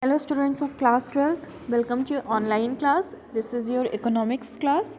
Hello students of class 12th, welcome to your online class. This is your economics class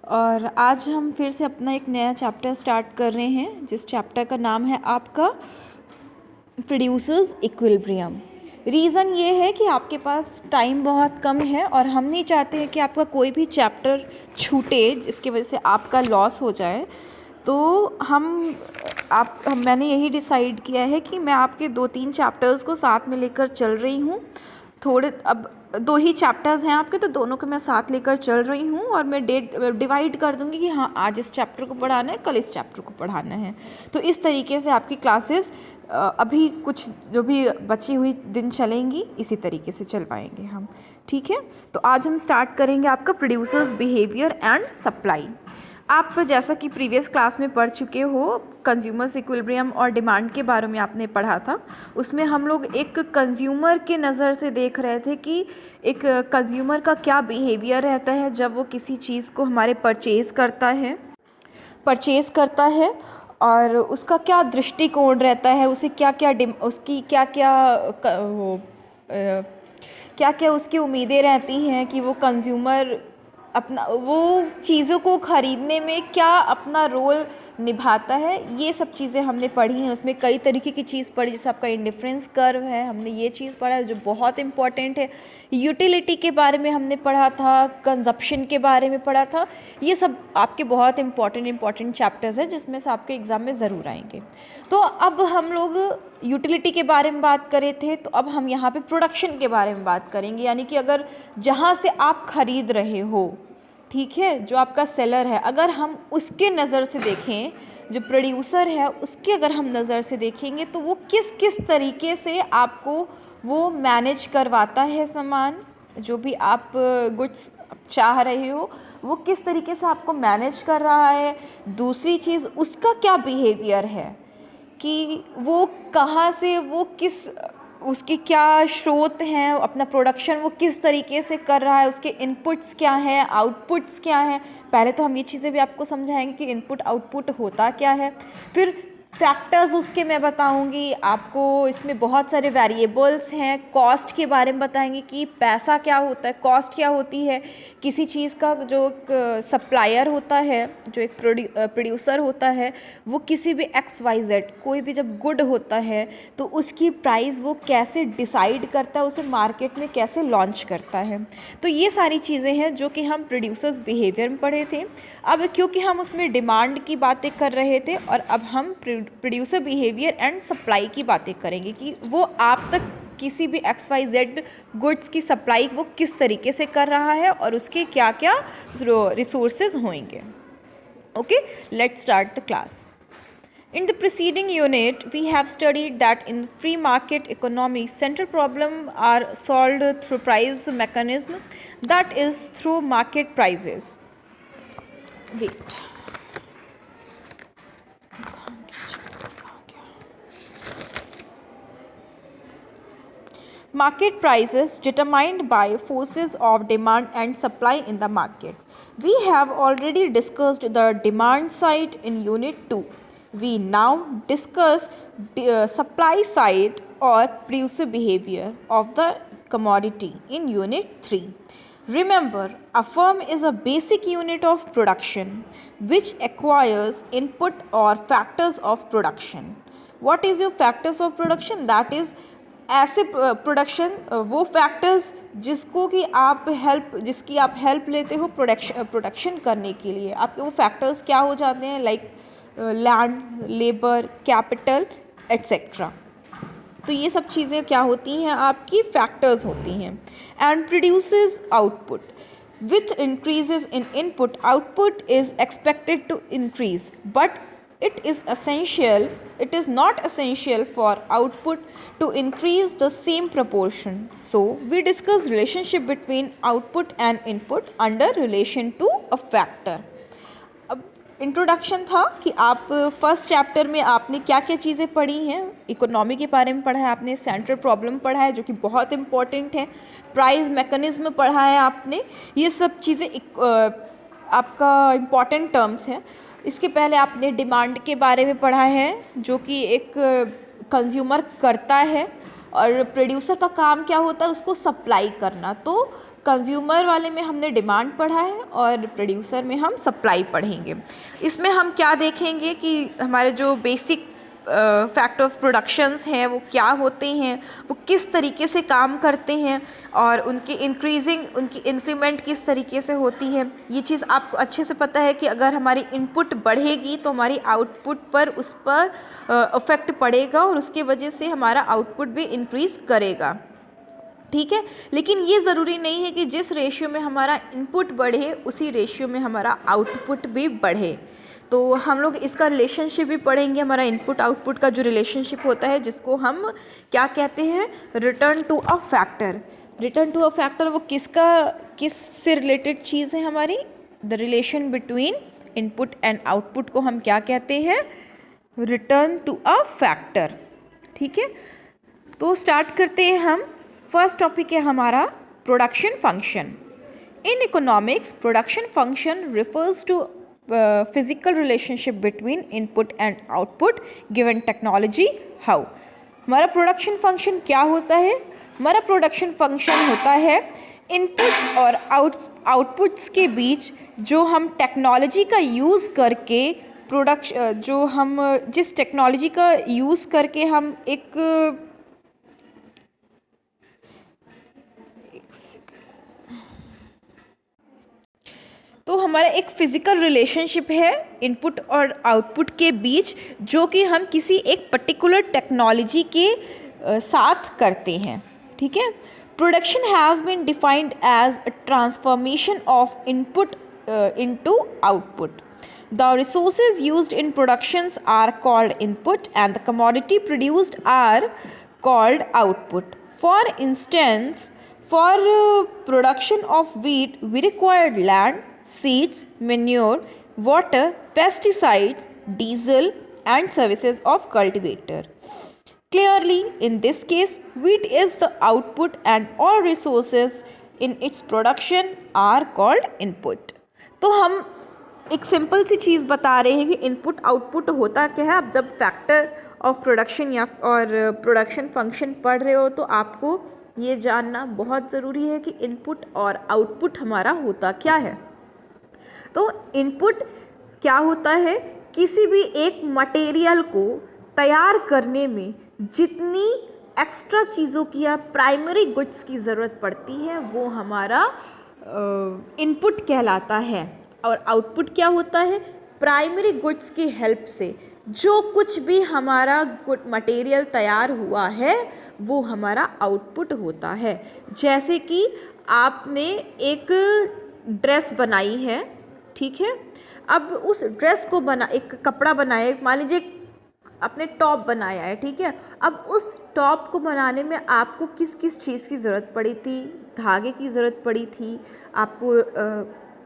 और आज हम फिर से अपना एक नया चैप्टर स्टार्ट कर रहे हैं जिस चैप्टर का नाम है आपका प्रोड्यूसर्स इक्विलिब्रियम। रीज़न ये है कि आपके पास टाइम बहुत कम है और हम नहीं चाहते हैं कि आपका कोई भी चैप्टर छूटे जिसकी वजह से आपका लॉस हो जाए। तो मैंने यही डिसाइड किया है कि मैं आपके 2-3 चैप्टर्स को साथ में लेकर चल रही हूँ। अब 2 ही चैप्टर्स हैं आपके, तो दोनों को मैं साथ लेकर चल रही हूँ और मैं डिवाइड कर दूँगी कि हाँ आज इस चैप्टर को पढ़ाना है, कल इस चैप्टर को पढ़ाना है। तो इस तरीके से आपकी क्लासेस अभी कुछ जो भी बची हुई दिन चलेंगी इसी तरीके से चलवाएंगे हम, ठीक है। तो आज हम स्टार्ट करेंगे आपका प्रोड्यूसर्स बिहेवियर एंड सप्लाई। आप जैसा कि प्रीवियस क्लास में पढ़ चुके हो, कंज्यूमर्स इक्विलिब्रियम और डिमांड के बारे में आपने पढ़ा था। उसमें हम लोग एक कंज्यूमर के नज़र से देख रहे थे कि एक कंज्यूमर का क्या बिहेवियर रहता है जब वो किसी चीज़ को हमारे परचेज़ करता है और उसका क्या दृष्टिकोण रहता है, उसे क्या क्या उसकी उम्मीदें रहती हैं कि वो कंज्यूमर वो चीज़ों को ख़रीदने में क्या अपना रोल निभाता है। ये सब चीज़ें हमने पढ़ी हैं। उसमें कई तरीके की चीज़ पढ़ी, जैसे आपका इंडिफरेंस कर्व है, हमने ये चीज़ पढ़ा है जो बहुत इम्पॉर्टेंट है। यूटिलिटी के बारे में हमने पढ़ा था, कंजप्शन के बारे में पढ़ा था। ये सब आपके बहुत इम्पॉर्टेंट चैप्टर्स हैं जिसमें से आपके एग्ज़ाम में ज़रूर आएंगे। तो अब हम लोग यूटिलिटी के बारे में बात करे थे, तो अब हम यहाँ पे प्रोडक्शन के बारे में बात करेंगे। यानी कि अगर जहाँ से आप ख़रीद रहे हो, ठीक है, जो आपका सेलर है, अगर हम उसके नज़र से देखें, जो प्रोड्यूसर है उसके अगर हम नज़र से देखेंगे तो वो किस किस तरीके से आपको वो मैनेज करवाता है सामान, जो भी आप गुड्स चाह रहे हो वो किस तरीके से आपको मैनेज कर रहा है। दूसरी चीज़, उसका क्या बिहेवियर है कि वो कहाँ से, उसके क्या स्रोत हैं, अपना प्रोडक्शन वो किस तरीके से कर रहा है, उसके इनपुट्स क्या हैं, आउटपुट्स क्या हैं। पहले तो हम ये चीज़ें भी आपको समझाएंगे कि इनपुट आउटपुट होता क्या है। फिर फैक्टर्स उसके मैं बताऊंगी आपको, इसमें बहुत सारे वेरिएबल्स हैं। कॉस्ट के बारे में बताएंगे कि पैसा क्या होता है, कॉस्ट क्या होती है किसी चीज़ का। जो एक सप्लायर होता है, जो एक प्रोड्यूसर होता है, वो किसी भी XYZ कोई भी जब गुड होता है तो उसकी प्राइस वो कैसे डिसाइड करता है, उसे मार्केट में कैसे लॉन्च करता है। तो ये सारी चीज़ें हैं जो कि हम प्रोड्यूसर्स बिहेवियर में पढ़े थे। अब क्योंकि हम उसमें डिमांड की बातें कर रहे थे और अब हम प्रोड्यूसर बिहेवियर एंड सप्लाई की बातें करेंगे कि वो आप तक किसी भी XYZ गुड्स की सप्लाई वो किस तरीके से कर रहा है और उसके क्या क्या रिसोर्सेज होंगे। Okay, let's start the class. In the preceding unit, we have studied that in free market economy, central problems are solved through price mechanism, that is through market prices. Wait. Market prices determined by forces of demand and supply in the market. We have already discussed the demand side in unit 2. We now discuss supply side or producer behavior of the commodity in unit 3. Remember, a firm is a basic unit of production which acquires input or factors of production. What is your factors of production? That is ऐसे production, वो factors जिसकी आप help लेते हो production करने के लिए। आपके वो फैक्टर्स क्या हो जाते हैं, like land, labour, capital etcetera. तो ये सब चीज़ें क्या होती हैं, आपकी फैक्टर्स होती हैं। And produces output with increases in input, output is expected to increase, but it is not essential for output to increase the same proportion. So we discuss relationship between output and input under relation to a factor. अब introduction था कि आप first chapter में आपने क्या क्या चीज़ें पढ़ी हैं। इकोनॉमी के बारे में पढ़ा है आपने, सेंट्रल प्रॉब्लम पढ़ा है जो कि बहुत इंपॉर्टेंट है, प्राइस मैकेनिज्म पढ़ा है आपने। ये सब चीज़ें आपका इम्पॉर्टेंट टर्म्स हैं। इसके पहले आपने डिमांड के बारे में पढ़ा है जो कि एक कंज्यूमर करता है और प्रोड्यूसर का काम क्या होता है, उसको सप्लाई करना। तो कंज्यूमर वाले में हमने डिमांड पढ़ा है और प्रोड्यूसर में हम सप्लाई पढ़ेंगे। इसमें हम क्या देखेंगे कि हमारे जो बेसिक फैक्ट ऑफ प्रोडक्शंस हैं वो क्या होते हैं, वो किस तरीके से काम करते हैं और उनकी इंक्रीमेंट किस तरीके से होती है। ये चीज़ आपको अच्छे से पता है कि अगर हमारी इनपुट बढ़ेगी तो हमारी आउटपुट पर उस पर इफ़ेक्ट पड़ेगा और उसके वजह से हमारा आउटपुट भी इंक्रीज़ करेगा, ठीक है। लेकिन ये ज़रूरी नहीं है कि जिस रेशियो में हमारा इनपुट बढ़े उसी रेशियो में हमारा आउटपुट भी बढ़े। तो हम लोग इसका रिलेशनशिप भी पढ़ेंगे, हमारा इनपुट आउटपुट का जो रिलेशनशिप होता है, जिसको हम क्या कहते हैं, return to a factor. Return to a factor वो किस से रिलेटेड चीज़ है हमारी, the relation between input and output को हम क्या कहते हैं, रिटर्न टू अ फैक्टर, ठीक है। तो स्टार्ट करते हैं हम। फर्स्ट टॉपिक है हमारा production function. In economics production function refers to physical relationship between input and output given technology. How? हमारा प्रोडक्शन फंक्शन क्या होता है? हमारा प्रोडक्शन फंक्शन होता है इनपुट्स और आउटपुट्स के बीच जो हम टेक्नोलॉजी का यूज़ करके जिस टेक्नोलॉजी का यूज़ करके हम एक तो हमारा एक फ़िज़िकल रिलेशनशिप है इनपुट और आउटपुट के बीच, जो कि हम किसी एक पर्टिकुलर टेक्नोलॉजी के साथ करते हैं, ठीक है। Production has been defined as a transformation of input into output. The resources used in productions are called input and the commodity produced are called output. For instance, for production of wheat, we required land, seeds, manure, water, pesticides, diesel and services of cultivator. Clearly, in this case, wheat is the output and all resources in its production are called input. तो हम एक simple सी चीज़ बता रहे हैं कि input output होता क्या है। आप जब फैक्टर ऑफ प्रोडक्शन या और प्रोडक्शन फंक्शन पढ़ रहे हो तो आपको ये जानना बहुत ज़रूरी है कि इनपुट और आउटपुट हमारा होता क्या है। तो इनपुट क्या होता है, किसी भी एक मटेरियल को तैयार करने में जितनी एक्स्ट्रा चीज़ों की या प्राइमरी गुड्स की ज़रूरत पड़ती है वो हमारा इनपुट कहलाता है। और आउटपुट क्या होता है, प्राइमरी गुड्स की हेल्प से जो कुछ भी हमारा गुड मटेरियल तैयार हुआ है वो हमारा आउटपुट होता है। जैसे कि आपने एक ड्रेस बनाई है, ठीक है। अब उस ड्रेस को एक कपड़ा बनाया, मान लीजिए आपने टॉप बनाया है, ठीक है। अब उस टॉप को बनाने में आपको किस किस चीज़ की ज़रूरत पड़ी थी, धागे की ज़रूरत पड़ी थी, आपको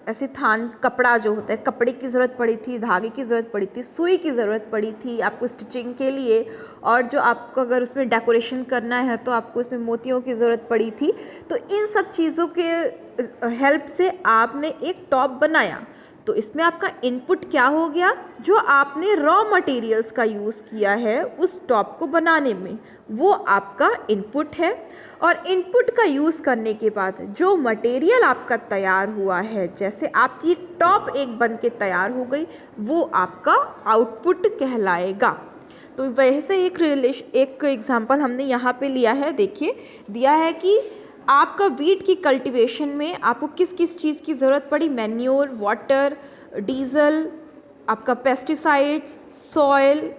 ऐसे कपड़ा जो होता है कपड़े की ज़रूरत पड़ी थी, धागे की ज़रूरत पड़ी थी, सुई की ज़रूरत पड़ी थी आपको स्टिचिंग के लिए, और जो आपको अगर उसमें डेकोरेशन करना है तो आपको उसमें मोतियों की ज़रूरत पड़ी थी। तो इन सब चीज़ों के हेल्प से आपने एक टॉप बनाया। तो इसमें आपका इनपुट क्या हो गया, जो आपने रॉ मटेरियल्स का यूज़ किया है उस टॉप को बनाने में, वो आपका इनपुट है। और इनपुट का यूज़ करने के बाद जो मटेरियल आपका तैयार हुआ है, जैसे आपकी टॉप एक बन के तैयार हो गई, वो आपका आउटपुट कहलाएगा। तो वैसे एक एग्जांपल हमने यहाँ पे लिया है, देखिए दिया है कि आपका वीट की कल्टीवेशन में आपको किस किस चीज़ की ज़रूरत पड़ी, मैन्योर, वाटर, डीजल, आपका पेस्टिसाइड्स, सॉयल,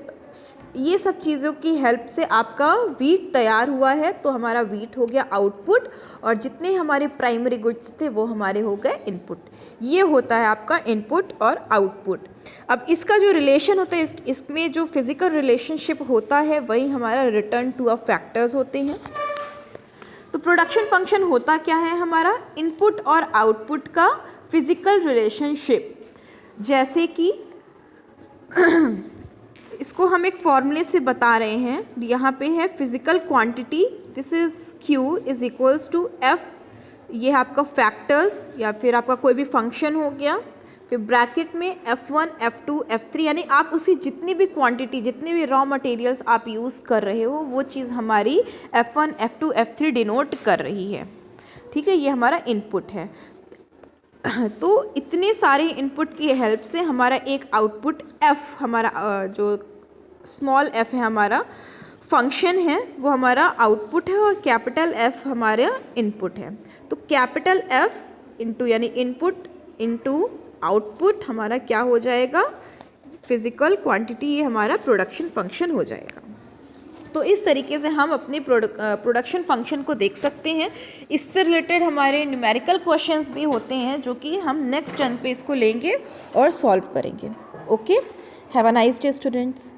ये सब चीज़ों की हेल्प से आपका वीट तैयार हुआ है। तो हमारा वीट हो गया आउटपुट और जितने हमारे प्राइमरी गुड्स थे वो हमारे हो गए इनपुट। ये होता है आपका इनपुट और आउटपुट। अब इसका जो रिलेशन होता है, इसमें जो फिज़िकल रिलेशनशिप होता है वही हमारा रिटर्न टू अ फैक्टर्स होते हैं। तो प्रोडक्शन फंक्शन होता क्या है, हमारा इनपुट और आउटपुट का फिज़िकल रिलेशनशिप। जैसे कि इसको हम एक फॉर्मूले से बता रहे हैं, यहाँ पे है physical quantity, this is Q is equals to F, ये है आपका फैक्टर्स या फिर आपका कोई भी फंक्शन हो गया। फिर ब्रैकेट में F1, F2, F3, यानी आप उसी जितनी भी क्वांटिटी, जितने भी रॉ मटेरियल्स आप यूज़ कर रहे हो वो चीज़ हमारी F1, F2, F3 डिनोट कर रही है। ठीक है, ये हमारा इनपुट है। तो इतने सारे इनपुट की हेल्प से हमारा एक आउटपुट F, हमारा जो स्मॉल f है हमारा फंक्शन है, वो हमारा आउटपुट है और कैपिटल F हमारा इनपुट है। तो कैपिटल F इंटू यानी इनपुट इंटू आउटपुट हमारा क्या हो जाएगा, फिज़िकल क्वांटिटी, ये हमारा प्रोडक्शन फंक्शन हो जाएगा। तो इस तरीके से हम अपने प्रोडक्शन फंक्शन को देख सकते हैं। इससे रिलेटेड हमारे न्यूमेरिकल क्वेश्चंस भी होते हैं जो कि हम नेक्स्ट टर्न पे इसको लेंगे और सॉल्व करेंगे। Okay, have a nice day students.